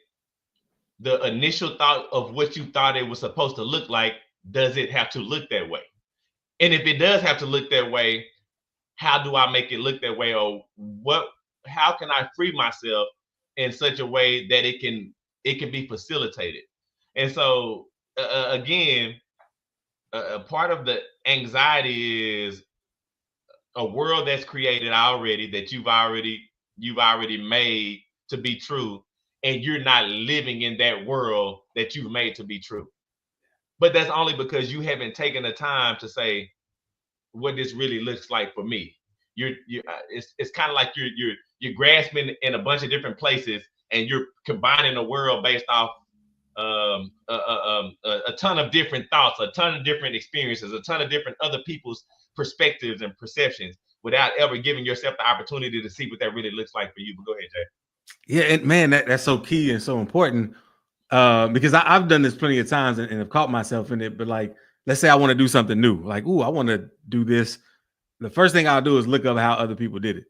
the initial thought of what you thought it was supposed to look like, does it have to look that way? And if it does have to look that way, how do I make it look that way? Or how can I free myself in such a way that it can be facilitated? And so again, part of the anxiety is a world that's created already, that you've already made to be true, and you're not living in that world that you've made to be true. But that's only because you haven't taken the time to say what this really looks like for me. It's kind of like you're grasping in a bunch of different places, and you're combining a world based off a ton of different thoughts, a ton of different experiences, a ton of different other people's perspectives and perceptions, without ever giving yourself the opportunity to see what that really looks like for you. But go ahead, Jay. Yeah, and man, that's so key and so important, because I've done this plenty of times and have caught myself in it. But like, let's say I want to do something new, like, ooh, I want to do this. The first thing I'll do is look up how other people did it,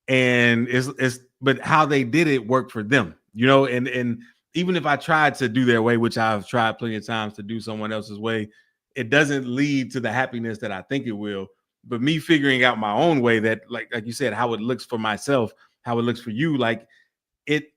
and it's but how they did it worked for them, you know. And even if I tried to do their way, which I've tried plenty of times to do someone else's way, it doesn't lead to the happiness that I think it will. But me figuring out my own way, that like you said, how it looks for myself, how it looks for you, like it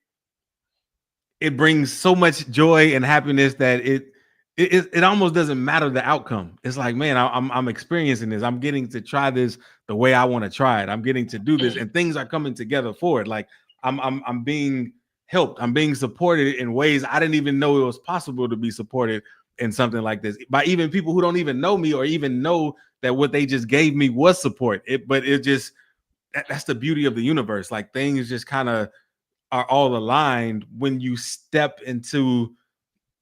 it brings so much joy and happiness that it almost doesn't matter the outcome. It's like, man, I'm experiencing this. I'm getting to try this the way I want to try it. I'm getting to do this, and things are coming together for it. Like I'm being helped. I'm being supported in ways I didn't even know it was possible to be supported in something like this by even people who don't even know me or even know that what they just gave me was support. But it just that's the beauty of the universe. Like things just kind of are all aligned when you step into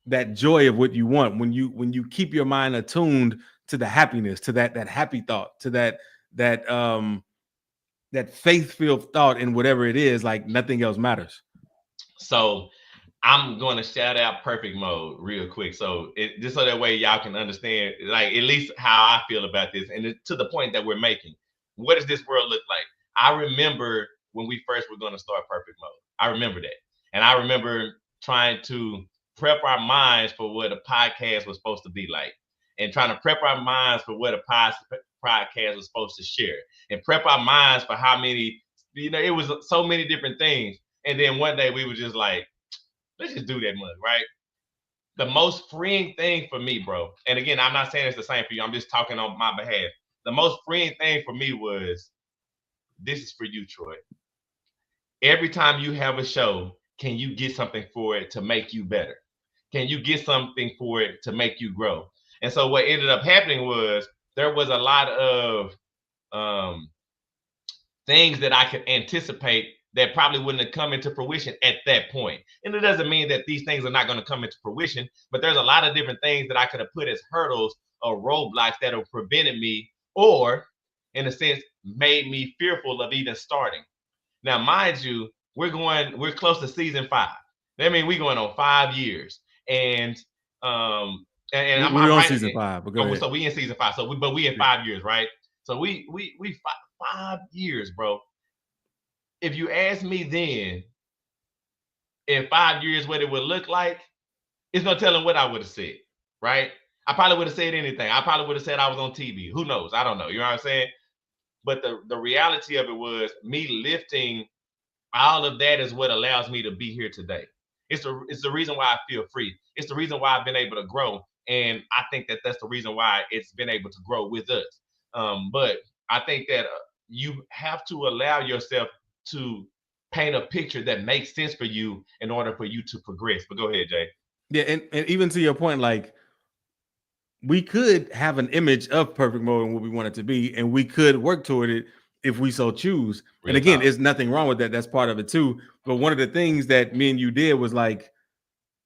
that joy of what you want, when you keep your mind attuned to the happiness, to that happy thought, to that that faith-filled thought in whatever it is, like nothing else matters. So I'm going to shout out Perfect Mode real quick, so just so that way y'all can understand, like at least how I feel about this, and to the point that we're making. What does this world look like? I remember when we first were going to start Perfect Mode. I remember that, and I remember trying to prep our minds for what a podcast was supposed to be like, and trying to prep our minds for what a podcast was supposed to share, and prep our minds for how many, it was so many different things. And then one day we were just like, let's just do that mug, right? The most freeing thing for me, bro, and again, I'm not saying it's the same for you, I'm just talking on my behalf. The most freeing thing for me was, this is for you, Troy. Every time you have a show, can you get something for it to make you better? Can you get something for it to make you grow? And so what ended up happening was there was a lot of um, things that I could anticipate that probably wouldn't have come into fruition at that point. And it doesn't mean that these things are not going to come into fruition, but there's a lot of different things that I could have put as hurdles or roadblocks that have prevented me, or in a sense, made me fearful of even starting. Now, mind you, we're close to season 5. That means we're going on 5 years. And I'm We're on right. season 5, but go ahead. So we in season 5. But we in 5 years, right? So we 5 years, bro. If you ask me then, in 5 years, what it would look like, it's no telling what I would have said, right? I probably would have said anything. I probably would have said I was on TV. Who knows? I don't know. You know what I'm saying? But the reality of it was me lifting all of that is what allows me to be here today. It's the reason why I feel free. It's the reason why I've been able to grow, and I think that that's the reason why it's been able to grow with us. But I think that you have to allow yourself to paint a picture that makes sense for you in order for you to progress. But go ahead, Jay. Yeah, and even to your point, like we could have an image of perfect mode and what we want it to be, and we could work toward it if we so choose. And Real again, talk. there's nothing wrong with that. That's part of it too. But one of the things that me and you did was like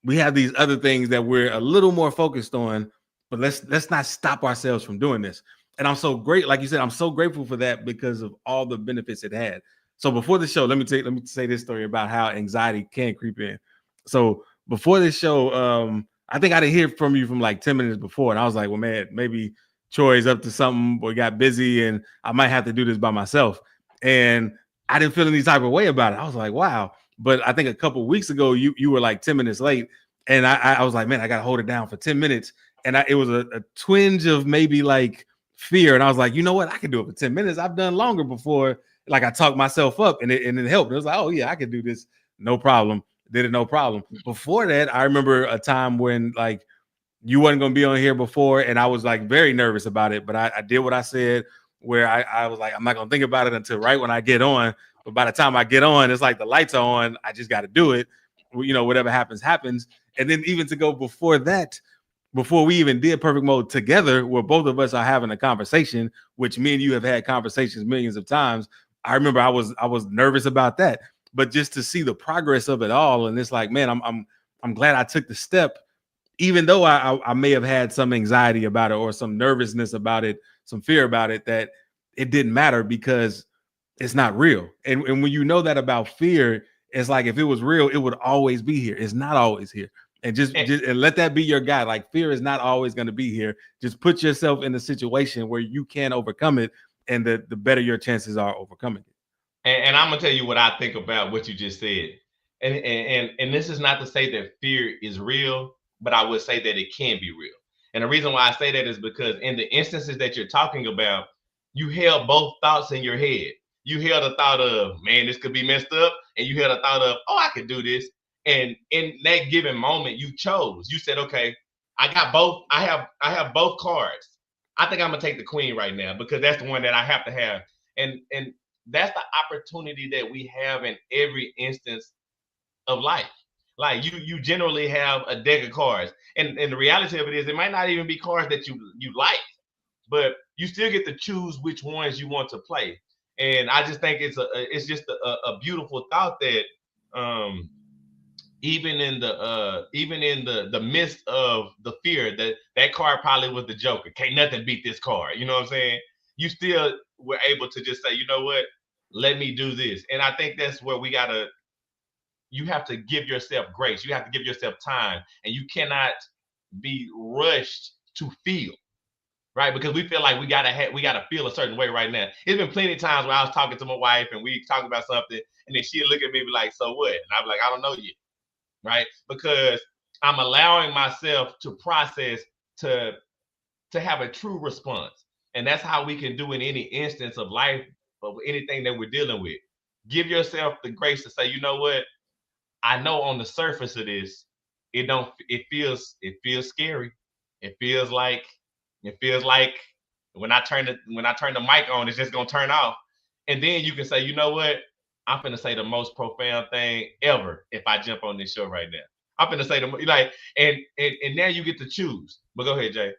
we have these other things that we're a little more focused on, but let's not stop ourselves from doing this. And I'm so great, like you said, I'm so grateful for that because of all the benefits it had. So before the show, let me say this story about how anxiety can creep in. So before this show, I think I didn't hear from you from like 10 minutes before, and I was like, well, man, maybe Troy's up to something or got busy, and I might have to do this by myself. And I didn't feel any type of way about it. I was like, wow. But I think a couple of weeks ago, you were like 10 minutes late, and I was like, man, I got to hold it down for 10 minutes. And it was a twinge of maybe like fear. And I was like, you know what? I can do it for 10 minutes. I've done longer before. Like I talked myself up and it helped. It was like, oh yeah, I could do this. No problem. Did it no problem. Before that, I remember a time when like you wasn't going to be on here before. And I was like very nervous about it. But I did what I said, where I was like, I'm not going to think about it until right when I get on. But by the time I get on, it's like the lights are on. I just got to do it. You know, whatever happens, happens. And then even to go before that, before we even did perfect mode together, where both of us are having a conversation, which me and you have had conversations millions of times. I remember I was nervous about that, but just to see the progress of it all, and it's like, man, I'm glad I took the step, even though I may have had some anxiety about it or some nervousness about it, some fear about it, that it didn't matter because it's not real. And when you know that about fear, it's like if it was real, it would always be here. It's not always here. And just and let that be your guide. Like fear is not always going to be here. Just put yourself in a situation where you can overcome it, and the better your chances are overcoming it. And I'm gonna tell you what I think about what you just said. And this is not to say that fear is real, but I would say that it can be real. And the reason why I say that is because in the instances that you're talking about, you held both thoughts in your head. You held a thought of, man, this could be messed up, and you held a thought of, oh, I could do this. And in that given moment, you chose. You said, okay, I got both. I have both cards. I think I'm gonna take the queen right now because that's the one that I have to have. And that's the opportunity that we have in every instance of life. Like you generally have a deck of cards, and the reality of it is, it might not even be cards that you like, but you still get to choose which ones you want to play. And I just think it's just a beautiful thought that um, even in the midst of the fear that card probably was the Joker. Can't nothing beat this card. You know what I'm saying? You still were able to just say, you know what, let me do this. And I think that's where you have to give yourself grace. You have to give yourself time, and you cannot be rushed to feel. Right, because we feel like we gotta feel a certain way right now. It's been plenty of times where I was talking to my wife and we talking about something, and then she'd look at me and be like, "So what?" And I'm like, "I don't know yet." Right, because I'm allowing myself to process to to have a true response. And that's how we can do in any instance of life, of anything that we're dealing with. Give yourself the grace to say, you know what? I know on the surface of this, it feels scary. It feels like it feels like when I turn the mic on, it's just gonna turn off. And then you can say, you know what? I'm gonna say the most profound thing ever if I jump on this show right now. I'm gonna say the like, and now you get to choose. But go ahead, Jay.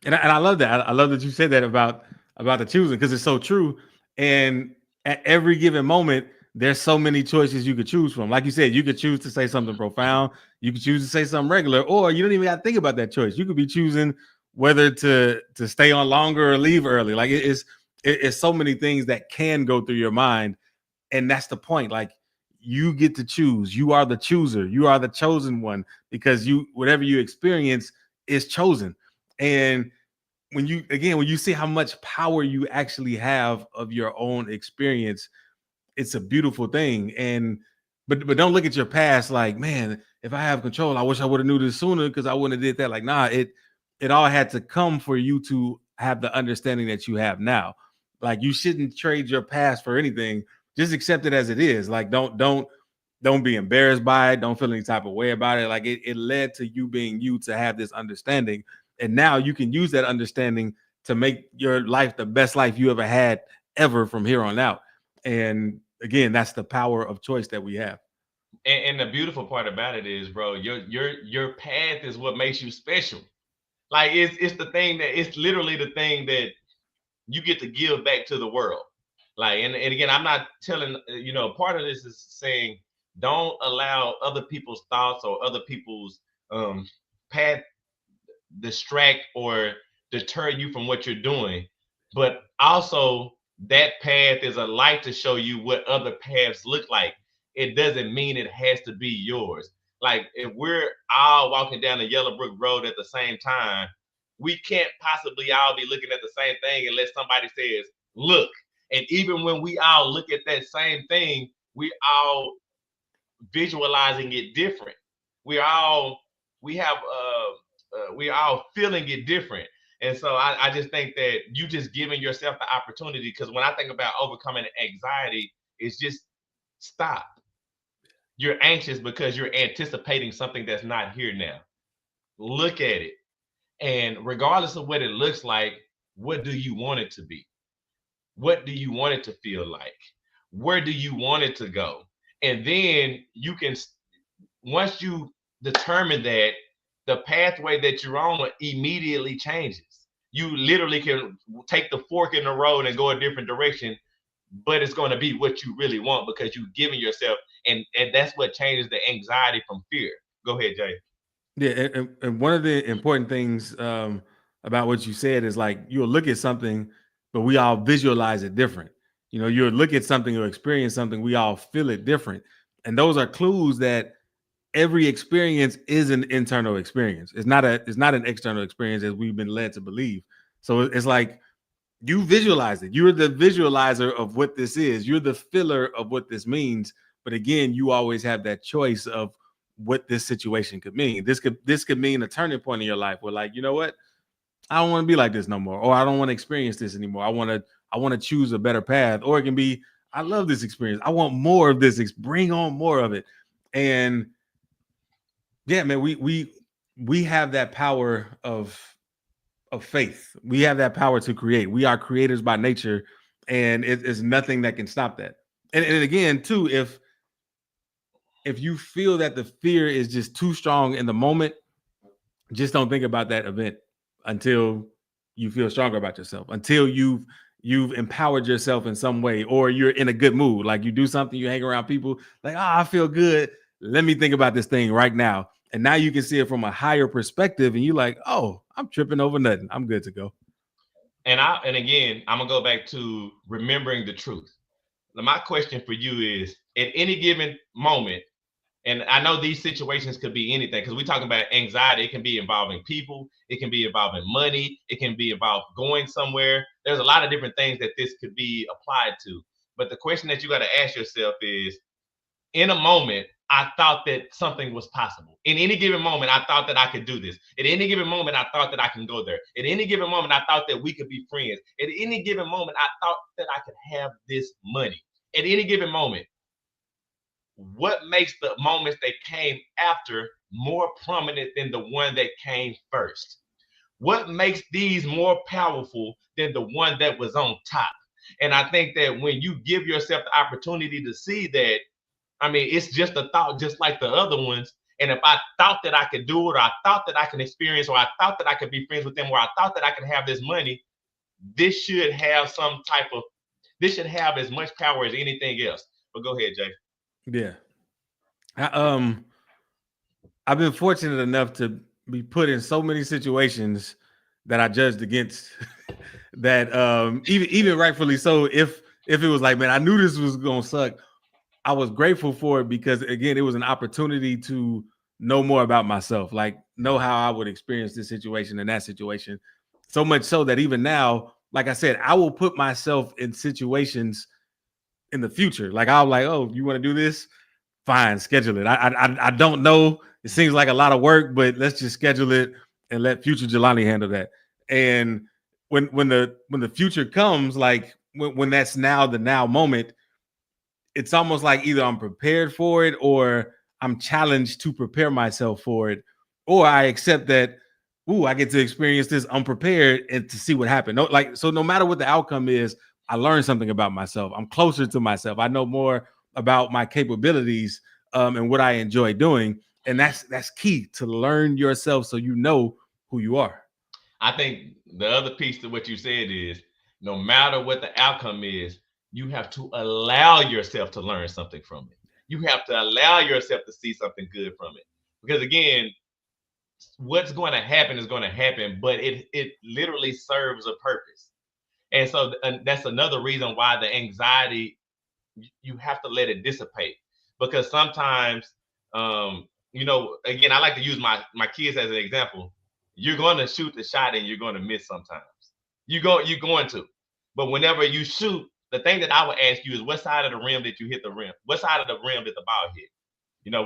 And I love that. I love that you said that about the choosing, because it's so true. And at every given moment, there's so many choices you could choose from. Like you said, you could choose to say something profound. You could choose to say something regular, or you don't even got to think about that choice. You could be choosing whether to stay on longer or leave early. Like it's so many things that can go through your mind, and that's the point. Like you get to choose. You are the chooser. You are the chosen one, because you whatever you experience is chosen. And when you see how much power you actually have of your own experience, it's a beautiful thing. And but don't look at your past like, man, if I have control, I wish I would have knew this sooner because I wouldn't have did that. Like, nah, it all had to come for you to have the understanding that you have now. Like you shouldn't trade your past for anything. Just accept it as it is. Like don't Don't be embarrassed by it. Don't feel any type of way about it. Like it led to you being you to have this understanding. And now you can use that understanding to make your life the best life you ever had ever from here on out. And again, that's the power of choice that we have. And the beautiful part about it is, bro, your path is what makes you special. Like it's the thing that it's literally the thing that you get to give back to the world. Like, and again, I'm not telling, part of this is saying don't allow other people's thoughts or other people's path distract or deter you from what you're doing. But also, that path is a light to show you what other paths look like. It doesn't mean it has to be yours. Like, if we're all walking down the Yellowbrook Road at the same time, we can't possibly all be looking at the same thing unless somebody says, look. And even when we all look at that same thing, we all visualizing it different. We all we have we all feeling it different. And so I just think that you just giving yourself the opportunity, because when I think about overcoming anxiety, it's just stop. You're anxious because you're anticipating something that's not here now. Look at it. And regardless of what it looks like, what do you want it to be? What do you want it to feel like? Where do you want it to go? And then you can, once you determine that, the pathway that you're on immediately changes. You literally can take the fork in the road and go a different direction, but it's going to be what you really want because you've given yourself, and that's what changes the anxiety from fear. Go ahead, Jay. Yeah, and one of the important things about what you said is like you'll look at something, but we all visualize it different. You know, you'll look at something or experience something, we all feel it different, and those are clues that every experience is an internal experience. It's not an external experience as we've been led to believe. So it's like you visualize it. You're the visualizer of what this is. You're the filler of what this means. But again, you always have that choice of what this situation could mean. This could mean a turning point in your life where, like, you know what? I don't want to be like this no more, or I don't want to experience this anymore. I want to choose a better path. Or it can be, I love this experience. I want more of this. Bring on more of it. And yeah, man, we have that power of faith. We have that power to create. We are creators by nature, and it is nothing that can stop that. And again, too, if you feel that the fear is just too strong in the moment, just don't think about that event until you feel stronger about yourself, until you've empowered yourself in some way, or you're in a good mood. Like you do something, you hang around people, like, oh, I feel good. Let me think about this thing right now. And now you can see it from a higher perspective, and you're like, oh, I'm tripping over nothing. I'm good to go. And again, I'm gonna go back to remembering the truth. Now, my question for you is: at any given moment, and I know these situations could be anything because we're talking about anxiety. It can be involving people, it can be involving money, it can be about going somewhere. There's a lot of different things that this could be applied to. But the question that you got to ask yourself is, in a moment, I thought that something was possible. In any given moment, I thought that I could do this. At any given moment, I thought that I can go there. At any given moment, I thought that we could be friends. At any given moment, I thought that I could have this money. At any given moment, what makes the moments that came after more prominent than the one that came first? What makes these more powerful than the one that was on top? And I think that when you give yourself the opportunity to see that, I mean, it's just a thought, just like the other ones. And if I thought that I could do it, or I thought that I can experience, or I thought that I could be friends with them, or I thought that I could have this money, this should have some type of, this should have as much power as anything else. But go ahead, Jay. Yeah. I've been fortunate enough to be put in so many situations that I judged against that even rightfully so. If it was like, man, I knew this was gonna suck, I was grateful for it because again, it was an opportunity to know more about myself, like know how I would experience this situation and that situation. So much so that even now, like I said, I will put myself in situations in the future. Like I'll like, oh, you want to do this? Fine, schedule it. I don't know. It seems like a lot of work, but let's just schedule it and let future Jelani handle that. And when the future comes, like when that's now the now moment, it's almost like either I'm prepared for it or I'm challenged to prepare myself for it, or I accept that, ooh, I get to experience this unprepared and to see what happened. No, like, so no matter what the outcome is, I learn something about myself. I'm closer to myself. I know more about my capabilities, and what I enjoy doing. And that's key, to learn yourself so you know who you are. I think the other piece to what you said is no matter what the outcome is, you have to allow yourself to learn something from it. You have to allow yourself to see something good from it. Because again, what's going to happen is going to happen, but it literally serves a purpose. And so that's another reason why the anxiety, you have to let it dissipate, because sometimes, again, I like to use my kids as an example. You're going to shoot the shot and you're going to miss sometimes. You're going to, but whenever you shoot, the thing that I would ask you is, what side of the rim did you hit the rim? What side of the rim did the ball hit?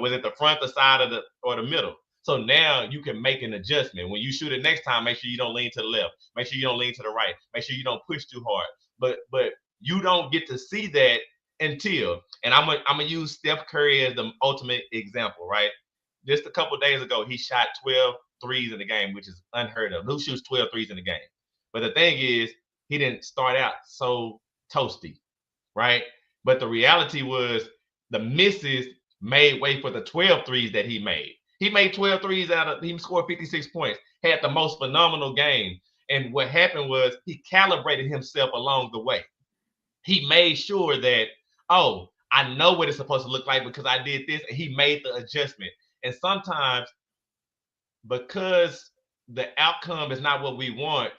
Was it the front, the side, or the middle? So now you can make an adjustment. When you shoot it next time, make sure you don't lean to the left. Make sure you don't lean to the right. Make sure you don't push too hard. But you don't get to see that until, and I'm gonna use Steph Curry as the ultimate example, right? Just a couple days ago, he shot 12 threes in the game, which is unheard of. Who shoots 12 threes in the game? But the thing is, he didn't start out so toasty, right? But the reality was, the misses made way for the 12 threes that he made. He made 12 threes he scored 56 points, had the most phenomenal game. And what happened was, he calibrated himself along the way. He made sure that, oh, I know what it's supposed to look like because I did this, and he made the adjustment. And sometimes, because the outcome is not what we want,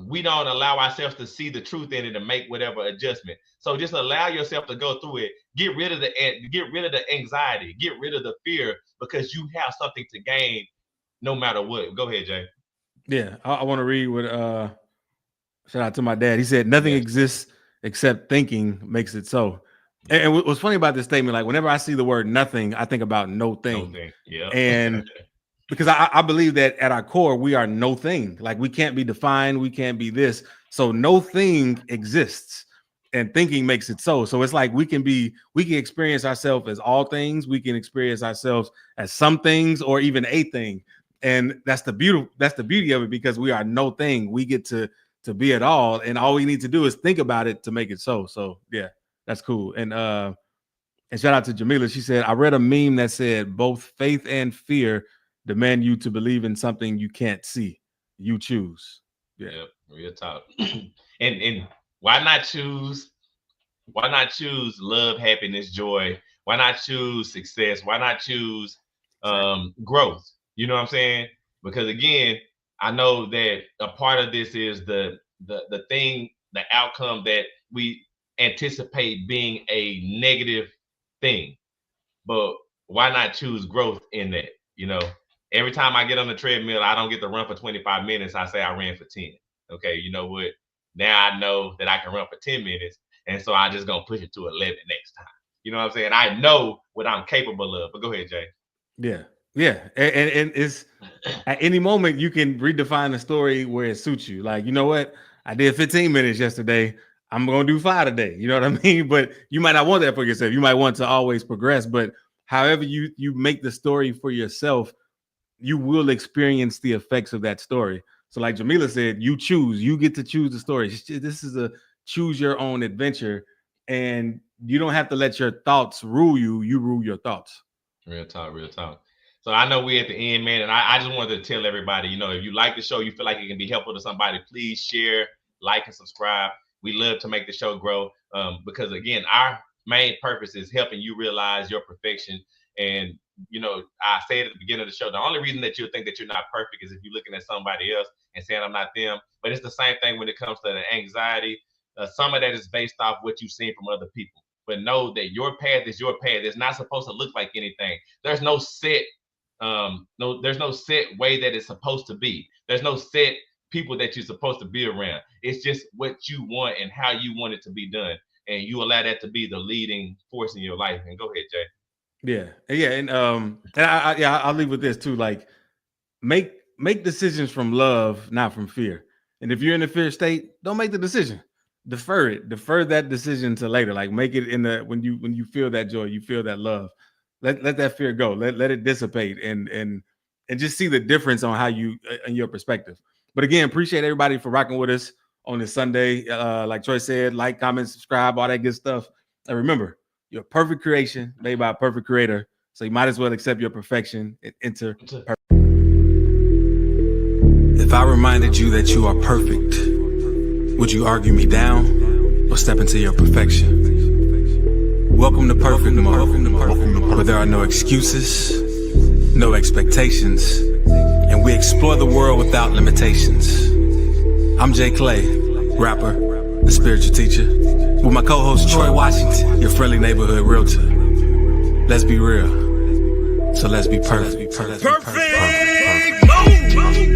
we don't allow ourselves to see the truth in it and make whatever adjustment. So just allow yourself to go through it. Get rid of the anxiety, get rid of the fear, because you have something to gain no matter what. Go ahead, Jay. Yeah, I want to read what shout out to my dad. He said, "Nothing Yes. exists except thinking makes it so." And what's funny about this statement, like whenever I see the word nothing, I think about no No thing. thing. Yeah. And because I believe that at our core, we are no thing. Like we can't be defined, we can't be this. So no thing exists. And thinking makes it so. So it's like we can experience ourselves as all things, we can experience ourselves as some things or even a thing. And that's the beauty of it, because we are no thing. We get to be it all. And all we need to do is think about it to make it so. So yeah, that's cool. And shout out to Jamila. She said, I read a meme that said both faith and fear demand you to believe in something you can't see. You choose. Yeah. Yep, real talk. And why not choose? Why not choose love, happiness, joy? Why not choose success? Why not choose Exactly. growth? You know what I'm saying? Because again, I know that a part of this is the thing, the outcome that we anticipate being a negative thing. But why not choose growth in that? Every time I get on the treadmill, I don't get to run for 25 minutes. I say I ran for 10. Okay, you know what? Now I know that I can run for 10 minutes. And so I just gonna push it to 11 next time. You know what I'm saying? I know what I'm capable of. But go ahead, Jay. Yeah. Yeah. And it's at any moment you can redefine the story where it suits you. Like, you know what? I did 15 minutes yesterday. I'm gonna do 5 today. You know what I mean? But you might not want that for yourself. You might want to always progress. But however you make the story for yourself, you will experience the effects of that story. So, like Jamila said, you choose. You get to choose the story. This is a choose your own adventure, and you don't have to let your thoughts rule you. You rule your thoughts. Real talk, real talk. So I know we're at the end, man, and I just wanted to tell everybody, if you like the show, you feel like it can be helpful to somebody, please share, like, and subscribe. We love to make the show grow, because again, our main purpose is helping you realize your perfection. And I said at the beginning of the show, the only reason that you'll think that you're not perfect is if you're looking at somebody else and saying I'm not them. But it's the same thing when it comes to the anxiety. Some of that is based off what you've seen from other people. But know that your path is your path. It's not supposed to look like anything. There's no set there's no set way that it's supposed to be. There's no set people that you're supposed to be around. It's just what you want and how you want it to be done. And you allow that to be the leading force in your life. And go ahead, Jay. Yeah, and I'll leave with this too. Like, make decisions from love, not from fear. And if you're in a fear state, don't make the decision. defer that decision to later. Like make it in the when you feel that joy, you feel that love. Let that fear go. Let it dissipate and just see the difference on how you in your perspective. But again, appreciate everybody for rocking with us on this Sunday. Like Troy said, like, comment, subscribe, all that good stuff. And remember, you're a perfect creation made by a perfect creator. So you might as well accept your perfection and enter perfect. If I reminded you that you are perfect, would you argue me down or step into your perfection? Welcome to Perfect Mode, where there are no excuses, no expectations, and we explore the world without limitations. I'm Jay Clay, rapper, the spiritual teacher, with my co-host Troy Washington, your friendly neighborhood realtor. Let's be real, so let's be perfect. Perfect mode.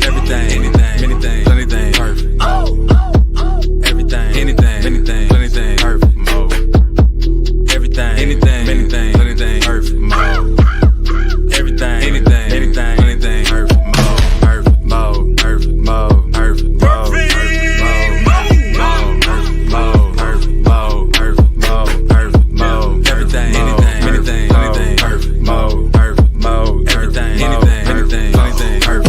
Everything, anything, anything, anything, perfect. Everything, anything, anything, anything, perfect mode. Everything, anything, anything, anything, perfect mode. Everything, anything, anything, anything, perfect mode. Perfect mode, perfect mode, perfect mode, perfect mode, perfect mode, perfect mode, perfect mode, everything, anything, anything, anything, perfect mode, perfect mode, everything, anything, anything, anything, perfect.